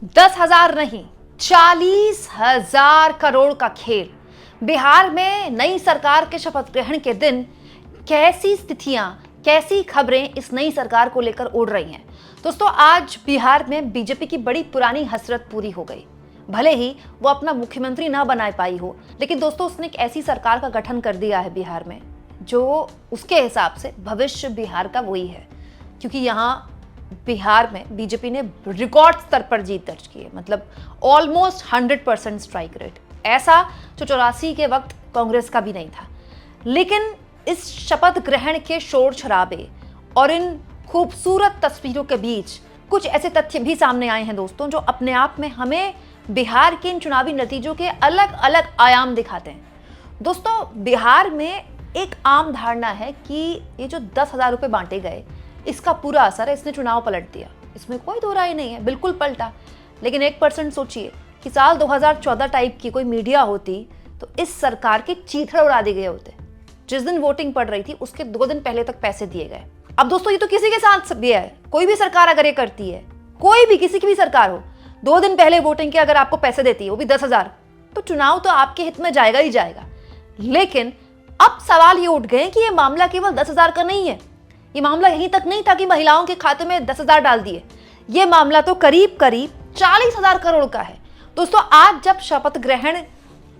10,000 नहीं, 40,000 करोड़ का खेल। बिहार में नई सरकार के शपथ ग्रहण के दिन कैसी स्थितियां, कैसी खबरें इस नई सरकार को लेकर उड़ रही हैं। दोस्तों, आज बिहार में बीजेपी की बड़ी पुरानी हसरत पूरी हो गई। भले ही वो अपना मुख्यमंत्री ना बना पाई हो, लेकिन दोस्तों उसने एक ऐसी सरकार का गठन कर दिया है बिहार में जो उसके हिसाब से भविष्य बिहार का वही है। क्योंकि यहाँ बिहार में बीजेपी ने रिकॉर्ड स्तर पर जीत दर्ज की है, मतलब ऑलमोस्ट 100% स्ट्राइक रेट, ऐसा जो 84 के वक्त कांग्रेस का भी नहीं था। लेकिन इस शपथ ग्रहण के शोर शराबे और इन खूबसूरत तस्वीरों के बीच कुछ ऐसे तथ्य भी सामने आए हैं दोस्तों, जो अपने आप में हमें बिहार के इन चुनावी नतीजों के अलग अलग आयाम दिखाते हैं। दोस्तों, बिहार में एक आम धारणा है कि ये जो 10,000 रुपये बांटे गए, इसका पूरा असर है, इसने चुनाव पलट दिया। इसमें कोई दो राय नहीं है, बिल्कुल पलटा। लेकिन 1% सोचिए कि साल 2014 टाइप की कोई मीडिया होती तो इस सरकार के चीथड़े उड़ा दिए गए होते। जिस दिन वोटिंग पड़ रही थी उसके 2 दिन पहले तक पैसे दिए गए। अब दोस्तों, ये तो किसी के साथ भी है, कोई भी सरकार अगर ये करती है, कोई भी किसी की भी सरकार हो, 2 दिन पहले वोटिंग के अगर आपको पैसे देती है, वो भी 10,000, तो चुनाव तो आपके हित में जाएगा ही जाएगा। लेकिन अब सवाल ये उठ गए कि ये मामला केवल 10,000 का नहीं है। ये मामला यहीं तक नहीं था कि महिलाओं के खाते में 10,000 डाल दिए। ये मामला तो करीब करीब 40,000 करोड़ का है। दोस्तों, आज जब शपथ ग्रहण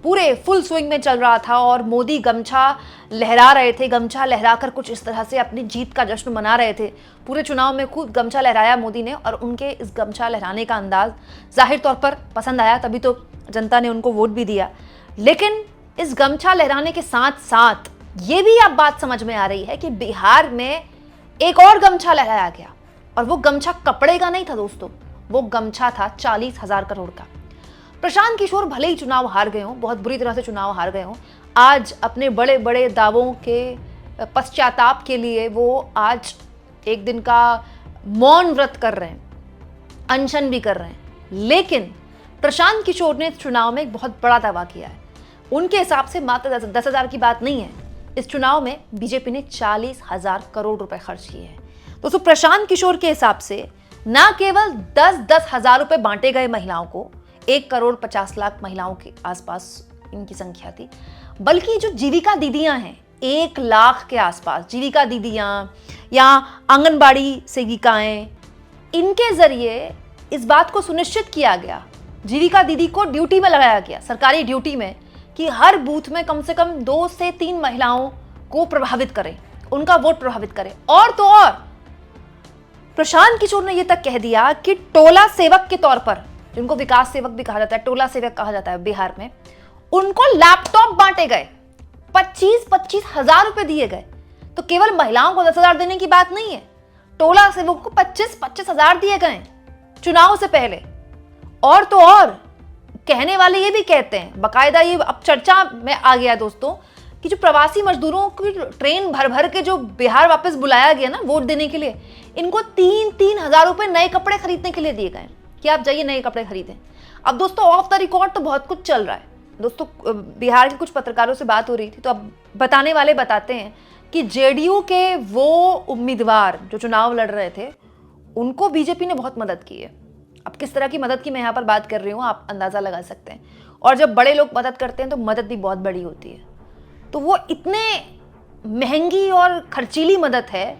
पूरे फुल स्विंग में चल रहा था और मोदी गमछा लहरा रहे थे, गमछा लहराकर कुछ इस तरह से अपनी जीत का जश्न मना रहे थे। पूरे चुनाव में खूब गमछा लहराया मोदी ने, और उनके इस गमछा लहराने का अंदाज जाहिर तौर पर पसंद आया, तभी तो जनता ने उनको वोट भी दिया। लेकिन इस गमछा लहराने के साथ साथ ये भी अब बात समझ में आ रही है कि बिहार में एक और गमछा लहराया गया, और वो गमछा कपड़े का नहीं था दोस्तों, वो गमछा था 40,000 करोड़ का। प्रशांत किशोर भले ही चुनाव हार गए हों, बहुत बुरी तरह से चुनाव हार गए हों, आज अपने बड़े बड़े दावों के पश्चाताप के लिए वो आज एक दिन का मौन व्रत कर रहे हैं, अनशन भी कर रहे हैं। लेकिन प्रशांत किशोर ने इस चुनाव में एक बहुत बड़ा दावा किया है। उनके हिसाब से मात्र 10,000 की बात नहीं है, इस चुनाव में बीजेपी ने 40,000 करोड़ रुपए खर्च किए हैं। दोस्तों, प्रशांत किशोर के हिसाब से न केवल 10-10 हजार रुपए बांटे गए महिलाओं को, 1,50,00,000 महिलाओं के आसपास इनकी संख्या थी, बल्कि जो जीविका दीदियां हैं, 1 लाख के आसपास जीविका दीदियां या आंगनबाड़ी सेविकाएं, इनके जरिए इस बात को सुनिश्चित किया गया, जीविका दीदी को ड्यूटी में लगाया गया, सरकारी ड्यूटी में, कि हर बूथ में कम से कम 2 से 3 महिलाओं को प्रभावित करें, उनका वोट प्रभावित करें। और तो और प्रशांत किशोर ने यह तक कह दिया कि टोला सेवक के तौर पर, जिनको विकास सेवक भी कहा जाता है, टोला सेवक कहा जाता है बिहार में, उनको लैपटॉप बांटे गए, 25-25 हजार रुपए दिए गए। तो केवल महिलाओं को 10,000 देने की बात नहीं है, टोला सेवक को 25-25 हजार दिए गए चुनाव से पहले। और तो और कहने वाले ये भी कहते हैं, बकायदा ये अब चर्चा में आ गया दोस्तों, कि जो प्रवासी मजदूरों की ट्रेन भर भर के जो बिहार वापस बुलाया गया ना वोट देने के लिए, इनको 3-3 हजार रुपए नए कपड़े खरीदने के लिए दिए गए कि आप जाइए नए कपड़े खरीदें। अब दोस्तों, ऑफ द रिकॉर्ड तो बहुत कुछ चल रहा है दोस्तों। बिहार के कुछ पत्रकारों से बात हो रही थी, तो अब बताने वाले बताते हैं कि जेडीयू के वो उम्मीदवार जो चुनाव लड़ रहे थे, उनको बीजेपी ने बहुत मदद की है। अब किस तरह की मदद की मैं यहाँ पर बात कर रही हूँ, आप अंदाजा लगा सकते हैं। और जब बड़े लोग मदद करते हैं तो मदद भी बहुत बड़ी होती है। तो वो इतने महंगी और खर्चीली मदद है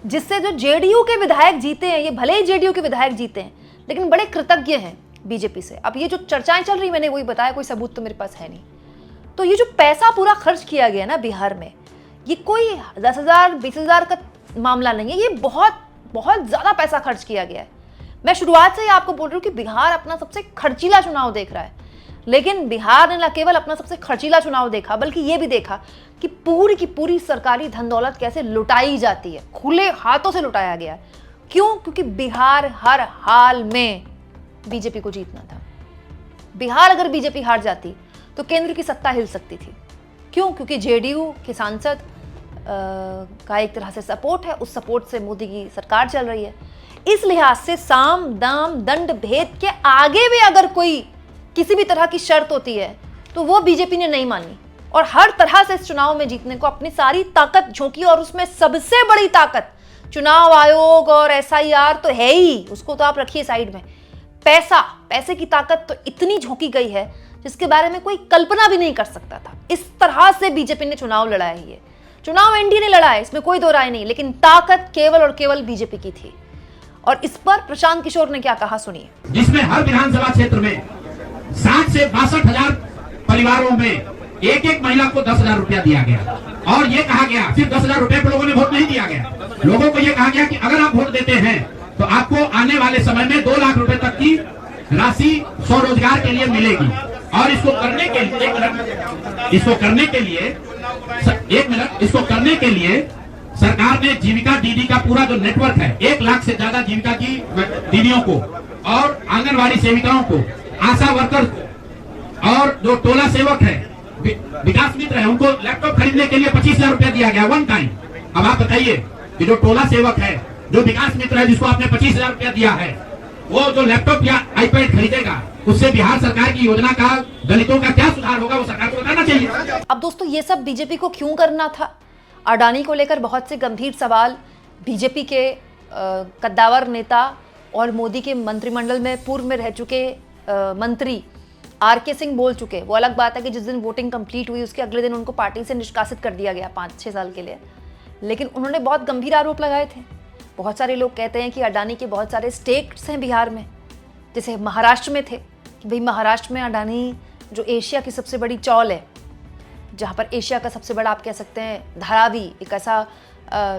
जिससे जो जेडीयू के विधायक जीते हैं, ये भले ही जेडीयू के विधायक जीते हैं, लेकिन बड़े कृतज्ञ हैं बीजेपी से। अब ये जो चर्चाएं चल रही, मैंने वही बताया, कोई सबूत तो मेरे पास है नहीं। तो ये जो पैसा पूरा खर्च किया गया ना बिहार में, ये कोई 10,000 20,000 का मामला नहीं है, ये बहुत बहुत ज्यादा पैसा खर्च किया गया है। मैं शुरुआत से ही आपको बोल रही हूँ कि बिहार अपना सबसे खर्चीला चुनाव देख रहा है। लेकिन बिहार ने न केवल अपना सबसे खर्चीला चुनाव देखा, बल्कि ये भी देखा कि पूरी की पूरी सरकारी धन दौलत कैसे लुटाई जाती है, खुले हाथों से लुटाया गया। क्यों? क्योंकि बिहार हर हाल में बीजेपी को जीतना था। बिहार अगर बीजेपी हार जाती तो केंद्र की सत्ता हिल सकती थी। क्यों? क्योंकि जेडीयू के सांसद का एक तरह से सपोर्ट है, उस सपोर्ट से मोदी की सरकार चल रही है। इस लिहाज से साम दाम दंड भेद के आगे भी अगर कोई किसी भी तरह की शर्त होती है तो वो बीजेपी ने नहीं मानी, और हर तरह से इस चुनाव में जीतने को अपनी सारी ताकत झोंकी। और उसमें सबसे बड़ी ताकत चुनाव आयोग और एसआईआर तो है ही, उसको तो आप रखिए साइड में। पैसे की ताकत तो इतनी झोंकी गई है जिसके बारे में कोई कल्पना भी नहीं कर सकता था। इस तरह से बीजेपी ने चुनाव लड़ा है। ये चुनाव एनडीए ने लड़ा है, इसमें कोई दो राय नहीं, लेकिन ताकत केवल और केवल बीजेपी की थी। और इस पर प्रशांत किशोर ने क्या कहा, सुनिए। जिसमें हर विधानसभा क्षेत्र में 60 से 62,000 परिवारों में एक एक महिला को 10,000 रुपया दिया गया और ये कहा गया, सिर्फ 10,000 रुपए पर लोगों ने वोट नहीं दिया गया, लोगों को ये कहा गया कि अगर आप वोट देते हैं तो आपको आने वाले समय में 2 लाख रुपए तक की राशि स्वरोजगार के लिए मिलेगी। और इसको करने के लिए सरकार ने जीविका दीदी का पूरा जो नेटवर्क है, 1 लाख से ज्यादा जीविका की दीदियों को और आंगनवाड़ी सेविकाओं को, आशा वर्कर को और जो टोला सेवक है, विकास मित्र है, उनको लैपटॉप खरीदने के लिए 25,000 रुपया दिया गया वन टाइम। अब आप बताइए कि जो टोला सेवक है, जो विकास मित्र है, जिसको आपने 25,000 रुपया दिया है, वो जो लैपटॉप या आईपैड खरीदेगा, उससे बिहार सरकार की योजना का, दलितों का क्या सुधार होगा, वो सरकार को बताना चाहिए। अब दोस्तों, ये सब बीजेपी को क्यों करना था? अडानी को लेकर बहुत से गंभीर सवाल बीजेपी के कद्दावर नेता और मोदी के मंत्रिमंडल में पूर्व में रह चुके मंत्री आरके सिंह बोल चुके। वो अलग बात है कि जिस दिन वोटिंग कंप्लीट हुई उसके अगले दिन उनको पार्टी से निष्कासित कर दिया गया 5-6 साल के लिए, लेकिन उन्होंने बहुत गंभीर आरोप लगाए थे। बहुत सारे लोग कहते हैं कि अडानी के बहुत सारे स्टेट्स हैं बिहार में, जैसे महाराष्ट्र में थे कि भाई महाराष्ट्र में अडानी जो एशिया की सबसे बड़ी चौल है, जहाँ पर एशिया का सबसे बड़ा आप कह सकते हैं धारावी, एक ऐसा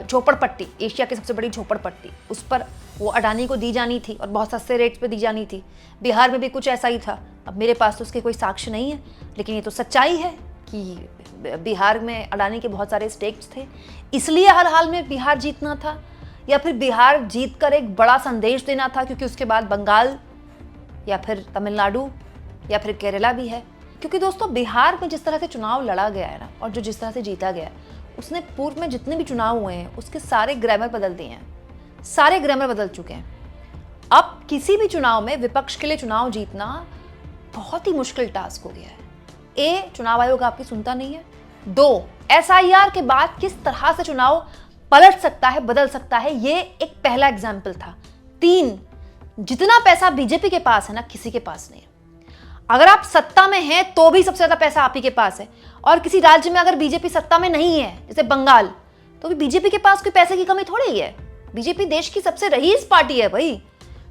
झोपड़पट्टी, एशिया की सबसे बड़ी झोपड़पट्टी, उस पर वो अडानी को दी जानी थी और बहुत सस्ते रेट्स पे दी जानी थी। बिहार में भी कुछ ऐसा ही था। अब मेरे पास तो उसके कोई साक्ष्य नहीं है, लेकिन ये तो सच्चाई है कि बिहार में अडानी के बहुत सारे स्टेक्स थे, इसलिए हर हाल में बिहार जीतना था, या फिर बिहार जीतकर एक बड़ा संदेश देना था क्योंकि उसके बाद बंगाल या फिर तमिलनाडु या फिर केरला भी है। क्योंकि दोस्तों, बिहार में जिस तरह से चुनाव लड़ा गया है ना, और जो जिस तरह से जीता गया है, उसने पूर्व में जितने भी चुनाव हुए हैं उसके सारे ग्रामर बदल दिए हैं, सारे ग्रामर बदल चुके हैं। अब किसी भी चुनाव में विपक्ष के लिए चुनाव जीतना बहुत ही मुश्किल टास्क हो गया है। ए, चुनाव आयोग आपकी सुनता नहीं है। 2, एसआईआर के बाद किस तरह से चुनाव पलट सकता है, बदल सकता है, ये एक पहला एग्जाम्पल था। 3, जितना पैसा बीजेपी के पास है ना, किसी के पास नहीं है। अगर आप सत्ता में हैं तो भी सबसे ज्यादा पैसा आप ही के पास है, और किसी राज्य में अगर बीजेपी सत्ता में नहीं है, जैसे बंगाल, तो भी बीजेपी के पास कोई पैसे की कमी थोड़ी ही है। बीजेपी देश की सबसे रईस पार्टी है भाई।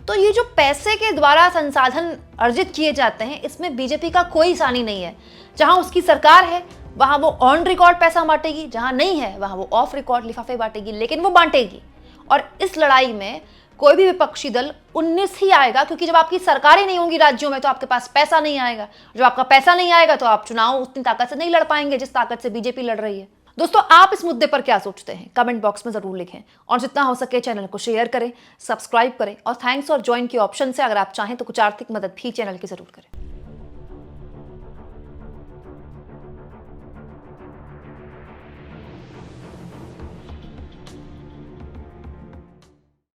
तो ये जो पैसे के द्वारा संसाधन अर्जित किए जाते हैं, इसमें बीजेपी का कोई सानी नहीं है। जहां उसकी सरकार है वहां वो ऑन रिकॉर्ड पैसा बांटेगी, जहां नहीं है वहां वो ऑफ रिकॉर्ड लिफाफे बांटेगी, लेकिन वो बांटेगी। और इस लड़ाई में कोई भी विपक्षी दल 19 ही आएगा, क्योंकि जब आपकी सरकारें नहीं होंगी राज्यों में तो आपके पास पैसा नहीं आएगा। जब आपका पैसा नहीं आएगा तो आप चुनाव उतनी ताकत से नहीं लड़ पाएंगे जिस ताकत से बीजेपी लड़ रही है। दोस्तों, आप इस मुद्दे पर क्या सोचते हैं? कमेंट बॉक्स में जरूर लिखें, और जितना हो सके चैनल को शेयर करें, सब्सक्राइब करें, और थैंक्स और ज्वाइन के ऑप्शन से अगर आप चाहें तो कुछ आर्थिक मदद भी चैनल की जरूर करें।